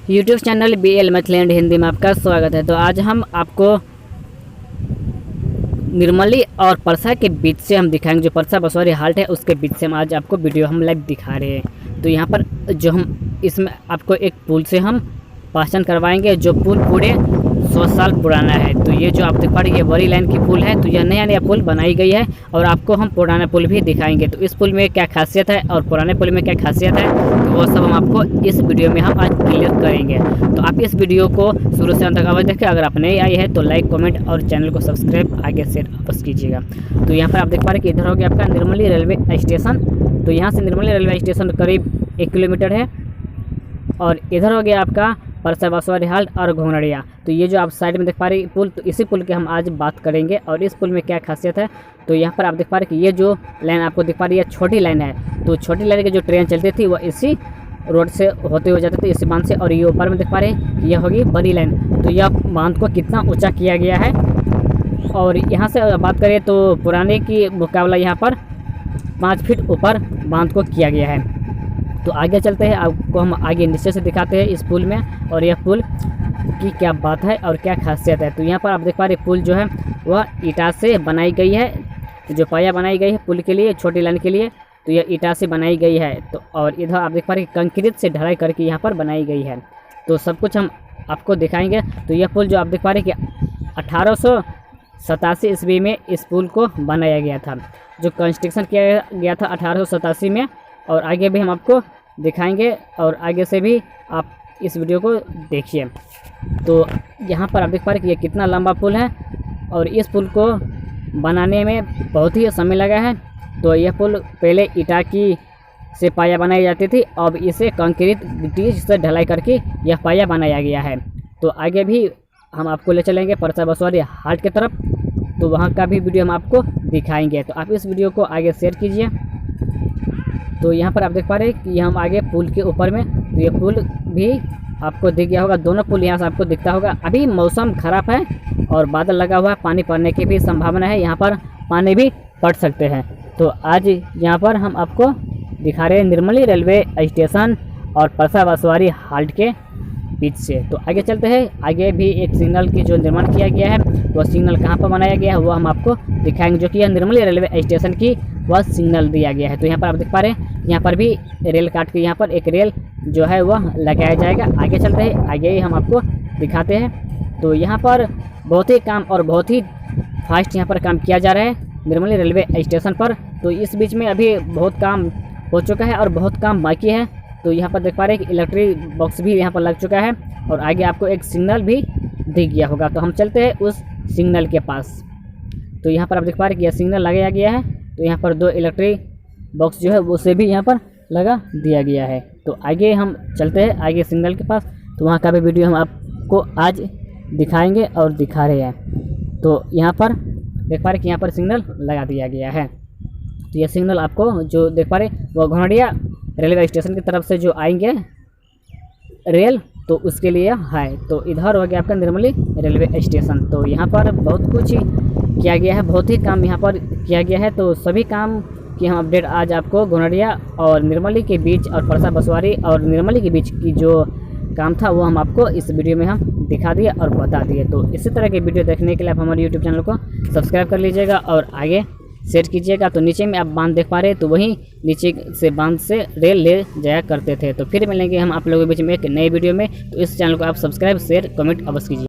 YouTube channel BL मैथिलैंड Hindi में आपका स्वागत है। तो आज हम आपको निर्मली और परसा के बीच से हम दिखाएंगे, जो परसा बसवारी हाल्ट है उसके बीच से हम आज आपको वीडियो हम लाइव दिखा रहे हैं। तो यहाँ पर जो हम इसमें आपको एक पुल से हम पहचान करवाएंगे, जो पुल पूरे 100 साल पुराना है। तो ये जो आप देख पा रहे हैं ये बड़ी लाइन की पुल है। तो यह नया पुल बनाई गई है और आपको हम पुराना पुल भी दिखाएंगे। तो इस पुल में क्या खासियत है और पुराने पुल में क्या खासियत है, तो वो सब हम आपको इस वीडियो में हम आज क्लियर करेंगे। तो आप इस वीडियो को शुरू से अंत तक अवश्य देखें। अगर आप नए आए हैं तो लाइक, कमेंट और चैनल को सब्सक्राइब आगे से वापस कीजिएगा। तो यहाँ पर आप देख पा रहे हैं कि इधर हो गया आपका निर्मली रेलवे स्टेशन। तो यहाँ से निर्मली रेलवे स्टेशन करीब 1 किलोमीटर है और इधर हो गया आपका परसा बसवारी हाल्ट और घोंघरड़िया। तो ये जो आप साइड में देख पा रहे हैं पुल, तो इसी पुल के हम आज बात करेंगे और इस पुल में क्या खासियत है। तो यहाँ पर आप देख पा रहे हैं कि ये जो लाइन आपको दिख पा रही है छोटी लाइन है। तो छोटी लाइन की जो ट्रेन चलती थी वो इसी रोड से होते हुए जाते थे, इसी बांध से। और ये ऊपर में देख पा रहे हैं कि यह होगी बड़ी लाइन। तो यह बांध को कितना ऊँचा किया गया है। और यहाँ से बात करें तो पुराने की मुकाबला यहाँ पर 5 फीट ऊपर बांध को किया गया है। तो आगे चलते हैं, आपको हम आगे नीचे से दिखाते हैं इस पुल में और यह पुल की क्या बात है और क्या खासियत है। तो यहाँ पर आप देख पा रहे पुल जो है वह ईटा से बनाई गई है। जो पाया बनाई गई है पुल के लिए, छोटी लाइन के लिए, तो यह ईटा से बनाई गई है। तो और इधर आप देख पा रहे कंक्रीट से ढलाई करके यहाँ पर बनाई गई है। तो सब कुछ हम आपको दिखाएंगे। तो यह पुल जो आप देख पा रहे कि 1887 ईस्वी में इस पुल को बनाया गया था, जो कंस्ट्रक्शन किया गया था 1887 में। और आगे भी हम आपको दिखाएंगे और आगे से भी आप इस वीडियो को देखिए। तो यहाँ पर आप देख पा रहे कि ये कितना लंबा पुल है और इस पुल को बनाने में बहुत ही समय लगा है। तो यह पुल पहले ईटा की से पाया बनाई जाती थी, अब इसे कंक्रीट गिट्टी से ढलाई करके यह पाया बनाया गया है। तो आगे भी हम आपको ले चलेंगे परसा बसवारी हाल्ट की तरफ, तो वहाँ का भी वीडियो हम आपको दिखाएंगे। तो आप इस वीडियो को आगे शेयर कीजिए। तो यहाँ पर आप देख पा रहे हैं कि हम आगे पुल के ऊपर में, तो ये पुल भी आपको दिख गया होगा। दोनों पुल यहाँ से आपको दिखता होगा। अभी मौसम खराब है और बादल लगा हुआ है, पानी पड़ने की भी संभावना है। यहाँ पर पानी भी पड़ सकते हैं। तो आज यहाँ पर हम आपको दिखा रहे हैं निर्मली रेलवे स्टेशन और परसा बसवारी हाल्ट के बीच से। तो आगे चलते हैं। आगे भी एक सिग्नल की जो निर्माण किया गया है, वह सिग्नल कहाँ पर बनाया गया है वो हम आपको दिखाएंगे, जो कि यह निर्मली रेलवे स्टेशन की वह सिग्नल दिया गया है। तो यहाँ पर आप देख पा रहे हैं यहाँ पर भी रेल काट के यहाँ पर एक रेल जो है वह लगाया जाएगा। आगे चलते हैं, आगे ही हम आपको दिखाते हैं। तो यहाँ पर बहुत ही काम और बहुत ही फास्ट यहाँ पर काम किया जा रहा है निर्मली रेलवे स्टेशन पर। तो इस बीच में अभी बहुत काम हो चुका है और बहुत काम बाकी है। तो यहाँ पर देख पा रहे हैं कि इलेक्ट्रिक बॉक्स भी यहाँ पर लग चुका है और आगे आपको एक सिग्नल भी दिख गया होगा। तो हम चलते हैं उस सिग्नल के पास। तो यहाँ पर आप देख पा रहे हैं कि यह सिग्नल लगाया गया है। तो यहाँ पर 2 इलेक्ट्रिक बॉक्स जो है उसे भी यहाँ पर लगा दिया गया है। तो आगे हम चलते हैं आगे सिग्नल के पास, तो वहाँ का भी वीडियो हम आपको आज दिखाएंगे और दिखा रहे हैं। तो यहाँ पर देख पा रहे कि यहाँ पर सिग्नल लगा दिया गया है। तो यह सिग्नल आपको जो देख पा रहे वो घोंघरड़िया रेलवे स्टेशन की तरफ से जो आएंगे रेल, तो उसके लिए है। तो इधर हो गया आपका निर्मली रेलवे स्टेशन। तो यहाँ पर बहुत कुछ किया गया है, बहुत ही काम यहाँ पर किया गया है। तो सभी काम की हम अपडेट आज आपको घोंघरड़िया और निर्मली के बीच और परसा बसवारी और निर्मली के बीच की जो काम था वो हम आपको इस वीडियो में हम दिखा दिए और बता दिए। तो इसी तरह के वीडियो देखने के लिए आप हमारे यूट्यूब चैनल को सब्सक्राइब कर लीजिएगा और आगे शेयर कीजिएगा। तो नीचे में आप बांध देख पा रहे हैं, तो वहीं नीचे से बांध से रेल ले जाया करते थे। तो फिर मिलेंगे हम आप लोगों के बीच में एक नए वीडियो में। तो इस चैनल को आप सब्सक्राइब, शेयर, कमेंट अवश्य कीजिए।